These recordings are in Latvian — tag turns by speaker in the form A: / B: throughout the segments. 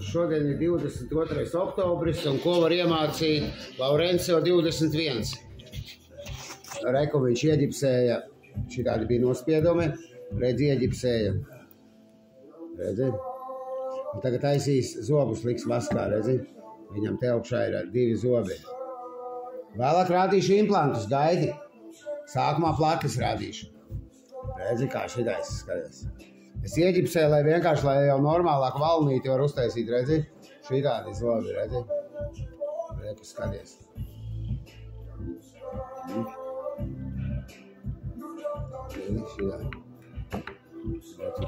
A: Šodien ir 22. oktobris, un ko var iemācīt Laurencio 21. Reku viņš ieģipsēja, šitādi bija nospiedumi, redz ieģipsēja. Redzi? Un tagad taisīs zobus, liks vaskā, redzi? Viņam te augšā ir 2 zobi. Vēlāk rādīšu implantus, gaidi. Sākumā plakas rādīšu. Redzi, kā šitais skaties. Es ieģipsēju, lai vienkārši, lai jau normālāk valnīti var uztaisīt, redzi? Šitādi zobi, redzi? Reku skaties.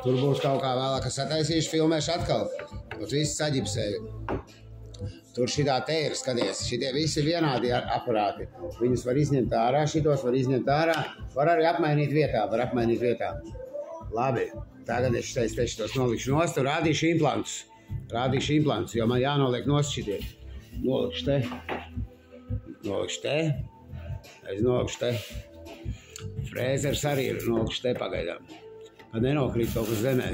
A: Tur būs kaut kā vēlāk, kas sataisīšu, filmēšu atkal. Būs viss saģipsēju. Tur šitā te ir, skaties, šitie visi vienādi aparāti. Viņus var izņemt ārā, šitos var izņemt ārā. Var arī apmainīt vietā, Labi, tagad es šitos nolikšu nost un rādīšu implantus, jo man jānoliek nost šitie. Nolikšu te. Es nolikšu te. Frēzers arī ir nolikšu te pagaidām. Kad nenokrīt kaut kas zemē,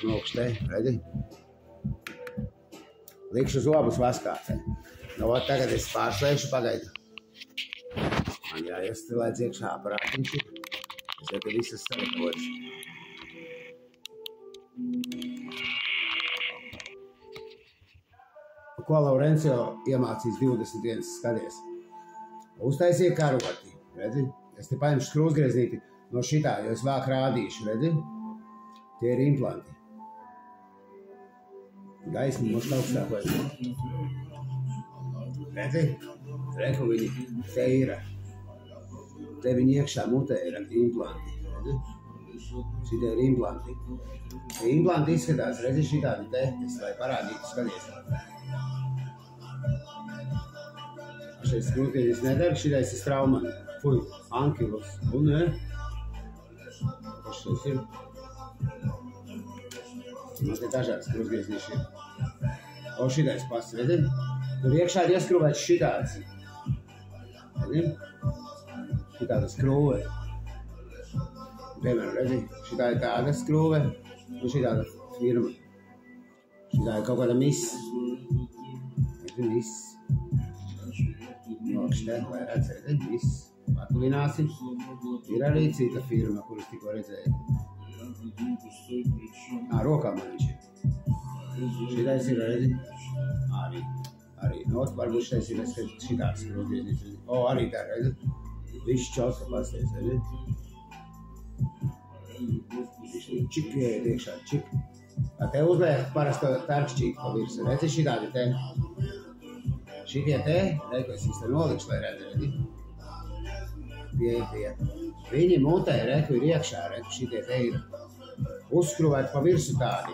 A: nolikšu te, redzi? Likšu zobus vaskā. Nu, tagad es pārslēgšu pagaidu. Man jāiestilēdz iekšā aparātiņš. Es jau te visas sagatavotas. Ko Laurencio iemācīs 21, skaties. Uztaisīja karoti, redzi? Es te paņemšu skrūvsgrieznīti no šitā, jo es vēl rādīšu, redzi? Tie ir implanti. Gaismi mums augstāk vajag. Redzi? Reku viņi te ir. Te viņi iekšā mutē ir implanti. Redzi? Šitie ir implanti. Tie implanti izskatās, redzi šitādi te. Es lai parādītu, skaties. Šeit skrūvsgrieznītis nedara, šitais ir straumani. Fuj, ankilus. Un ne? Kas šeit ir? Man te dažādas skrūvsgrieznīši ir. O, šitais pasts, redzi? Tur iekšā ir ieskrūvēts šitāds. Redzi? Šitāda skrūve. Piemēram, redzi? Šitā ir tāda skrūve un šitāda firma. Šitā ir kaut kāda miss. Redzi, miss. Nokš te, lai redz, redzi, miss. Paklināsi. Ir arī cita firma, kuras tikko redzēja. Rokā man viņš ir. Šitais ir, redzi? Arī. Not, varbūt šitais ir, šitāds skrūvsgrieznītis. O, arī tā, redzi? Viss čauska pasties, redzi? Viņš čik ieiet iekšā, čik. Te uzliek parasto tarkšķīku pa virsu, redzi šitādi te? Šitie te, reku es īsti nolikšu, lai redzi? Tie. Viņi mutē, reku ir iekšā, reku šitie te ir. Uzskrūvēti pa virsu tādi.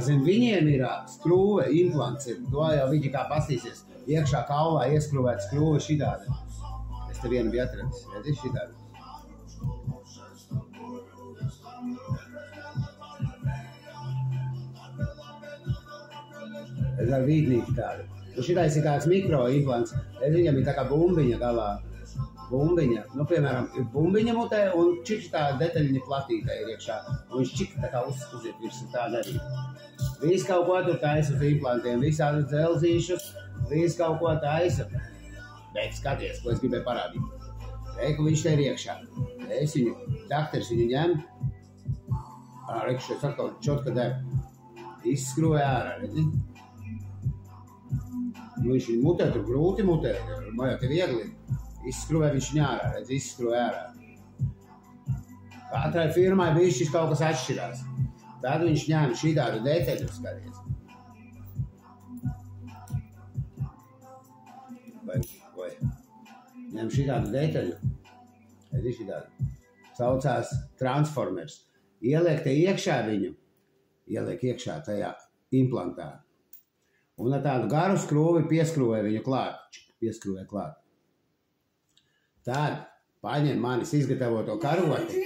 A: Zem viņiem ir skrūve, implants ir. To jau viņi kā pastīsies. Iekšā kaulā ieskrūvēta skrūve šitādi. Es te vienu biju atradis. Redzi šitādi. Es ar vīdnīti tādu. Un šitais ir tāds mikroimplants. Viņam ir tā kā bumbiņa galā. Bumbiņa. Nu, piemēram, ir bumbiņa mutē un čik tā detaļiņa platītē ir iekšā. Un viņš čik tā kā uziet virsu tāda arī. Viss kaut ko tur taisa uz implantiem. Visādi dzelzīšus. Viss kaut ko taisa. Bet skaties, ko es gribēju parādīt. Reiku viņš te ir iekšā. Es viņu, dakters viņu ņem. Reiku šeit atkal čotka der. Izskrūvē ārā, redzi? Nu, viņš viņu mutē, tur grūti mutē. Mājā te viegli. Izskrūvē viņš viņu ārā, redz, izskrūvē ārā. Katrai firmai bišķis kaut kas atšķirās. Tad viņš ņēma šitādu detaļu, skaties. Vai. Ņem šitādu detaļu. Redzi šitādu. Saucās Transformers. Ieliek te iekšā viņu. Ieliek iekšā tajā implantā. Un ar tādu garu skrūvi pieskrūvē viņu klāt. Pieskrūvē klāt. Tad paņem manis izgatavoto karoti.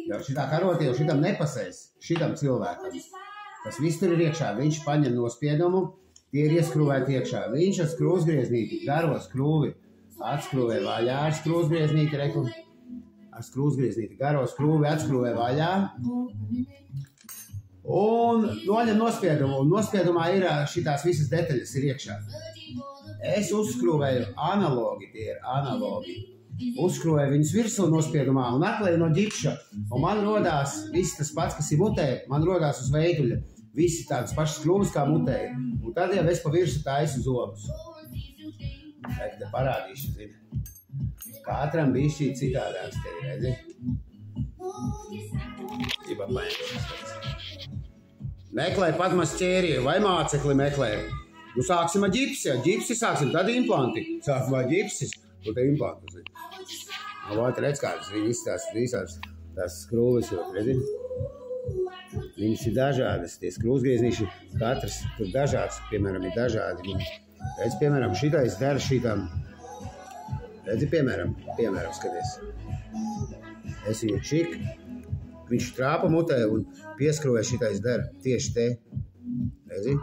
A: Jo šitā karoti jau šitam nepasēs. Šitam cilvēkam. Tas viss tur ir iekšā. Viņš paņem nospiedumu. Tie ir ieskrūvēti iekšā. Viņš ar skrūvsgrieznīti, garo skrūvi. Atskrūvē vaļā ar skrūvsgrieznīti. Reku. Ar skrūvsgrieznīti. Garo skrūvi atskrūvē vaļā. Un noņem nospiedumu, un nospiedumā ir šitās visas detaļas ir iekšā. Es uzskrūvēju analogi, tie ir analogi. Uzskrūvēju viņus virsū nospiedumā un atklēju no ģipša. Un man rodās viss tas pats, kas ir mutē, man rodās uz veiduļa. Visi tādas pašas skrūves kā mutē. Un tad jau es pa virsu taisu zobus. Te parādīšu, zini. Katram bija šī citādāks te, redzi? Meklē Padmas ķēriju vai mācekli meklē. Nu sāksim ar ģipsi, ģipsi sāksim, tad implanti. Sāksim ar ģipsis, to te implantus. Vai te redz kādas visas tās skrūves, redzi? Viņas ir dažādas, tie skrūvsgrieznīši, katrs tur dažāds, piemēram, ir dažādi. Redz, piemēram, šitais dara šitām. Redzi, piemēram, skaties. Es viņu čik, viņš trāpa mutē un pieskrūvē šitais dara tieši te. Redzi?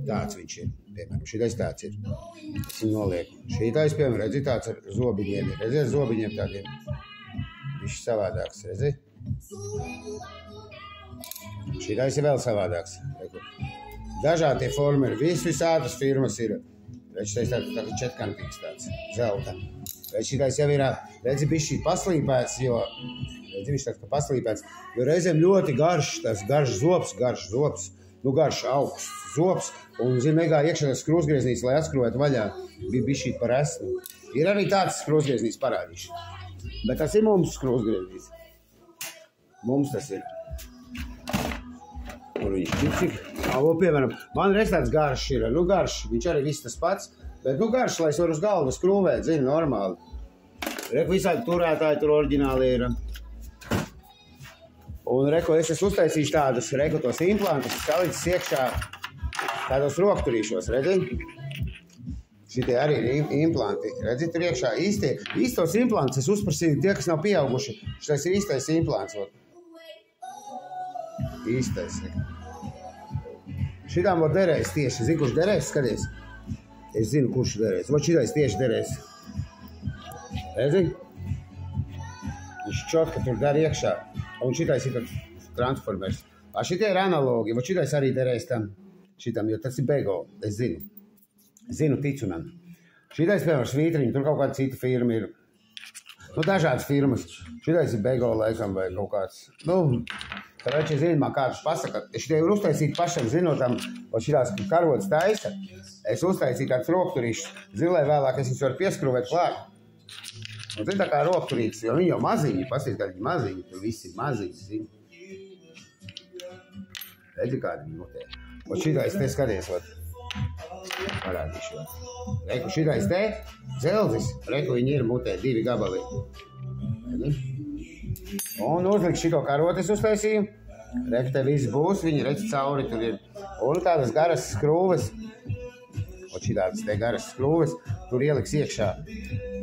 A: Tāds viņš ir, piemēram, šitais tāds ir. Es viņu nolieku. Šitais, piemēram, redzi, tāds ar zobiņiem ir. Redzi, ar zobiņiem tādiem. Viņš savādāks, redzi? Šitais ir vēl savādāks. Dažādi tie formi ir. Visādas firmas ir. Redzi, šitais tāds četkantīgs tāds, zelta. Redzi, šitais jau ir, redzi, bišķi paslīpēts, jo, redzi, viņš tāds kā paslīpēts, jo reizēm ļoti garš, tas garš zops, nu garš augsts zops, un, zin, negāja iekšā tas skrūvsgrieznīts, lai atskrūvētu vaļā, bija bišķīt par esmu. Ir arī tāds skrūvsgrieznīts parādīšu, bet tas ir mums skrūvsgrieznīts. Mums tas ir. Kur viņš čipčik. Piemēram, man reiz tāds garš ir, nu garš, viņš arī viss tas pats, bet nu garš, lai es varu uz galvas skrūvēt, zini, normāli. Reku visādi turētāji tur oriģināli ir. Un reku, es esmu uztaisījuši tādus, reku tos implantus, salicis iekšā tādos rokturīšos, redzi? Šitie arī ir implanti, redzi, tur iekšā īstos implantus es uzprasīju tie, kas nav pieauguši. Šitais ir īstais implants, īstais. Šitām var derēs tieši. Zini, kurš derēs? Skaties. Es zinu, kurš derēs. Vot šitais tieši derēs. Redzi? Viņš čotka tur der iekšā. Un šitais ir transformers. Šitie ir analogi. Vot šitais arī derēs tam. Šitam, jo tas ir Bego. Es zinu. Zinu, ticu man. Šitais, piemēram, svītriņi. Tur kaut kāda cita firma ir. Nu, dažādas firmas. Šitais ir Bego laikam vai kaut kāds. Nu, Tāpēc, ja zini, man kādus pasaka, es šitie ir uztaisīt pašam zinotam, un šitās karotas taisa, es uztaisīju tāds rokturīšus, zilē vēlāk es viņus varu pieskrūvēt klāt. Un zini tā kā rokturītis, jo viņi jau maziņi, pasties, kā viņi maziņi, tur visi maziņi, zini. Redzi, kādi viņi mutē. Un šitais te skaties, parādīšu. Reku, šitais te, zelzis, reku, viņi ir mutē, 2 gabali. Redzi? Un uzlikt šito karotes uztaisīju. Reku, te viss būs, viņi redz cauri tur ir. Un tādas garas skrūves. Un šitādas te garas skrūves tur ieliks iekšā.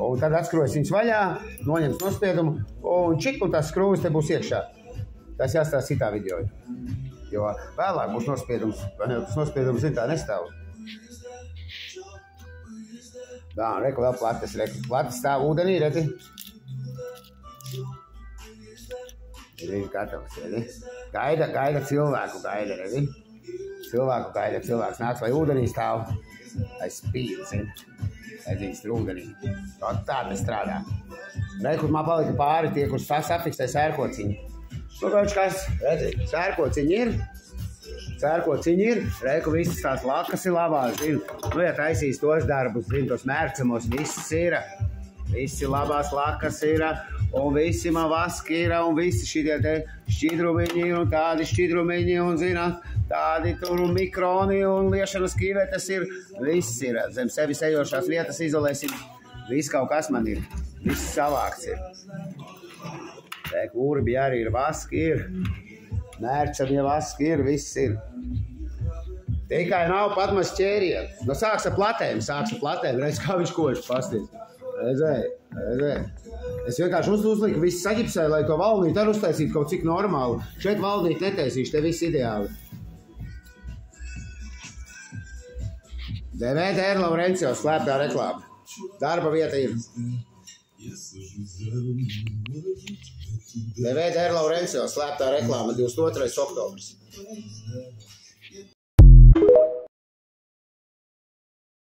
A: Un tad atskrūves viņas vaļā, noņems nospiedumu, un čik, un tās skrūves te būs iekšā. Tas jāstāsta citā video. Jo vēlāk būs nospiedums, tas nospiedums, zin, tā nestāv. Tā, reku, vēl plates, reku. Plates stāv ūdenī, redzi. Ir gatavs, redzi? Gaida cilvēku, redzi? Cilvēku gaida, cilvēks nāks, vai ūdenī stāv. Aiz spīd, zini? Aiz viņas tur ūdenī. Tāda strādā. Reku, man palika pāri tie, kurus safiksē sērkociņi. Nu, kaut kas, redzi, sērkociņi ir. Reku, visas tās lakas ir labās, zini? Nu, ja taisīs tos darbus, zini, tos mērcamos, viss ir. Visi labās lakas ir, un visi man vaski ir, un visi šitie te šķidrumiņi, un tādi šķidrumiņi, un, zina, tādi tur mikroni, un liešanas kīvētas ir. Viss ir, zem sevis ejošās vietas izolēsim. Viss kaut kas man ir, viss savāks ir. Te kurbi arī ir, vaski ir, mērcamie vaski ir, viss ir. Tikai nav Padmas ķēriens. Nu, sāks ar platēm, redz, kā viņš koši pasties. Redzēji. Es vienkārši uzliku visu saģipsēju, lai to valnīti arī uztaisītu kaut cik normāli. Šeit valnīti netaisīšu, te viss ideāli. DVDR Laurencio slēptā reklāma. Darba vieta ir. DVD R. Laurencio slēptā reklāma 22. oktobris.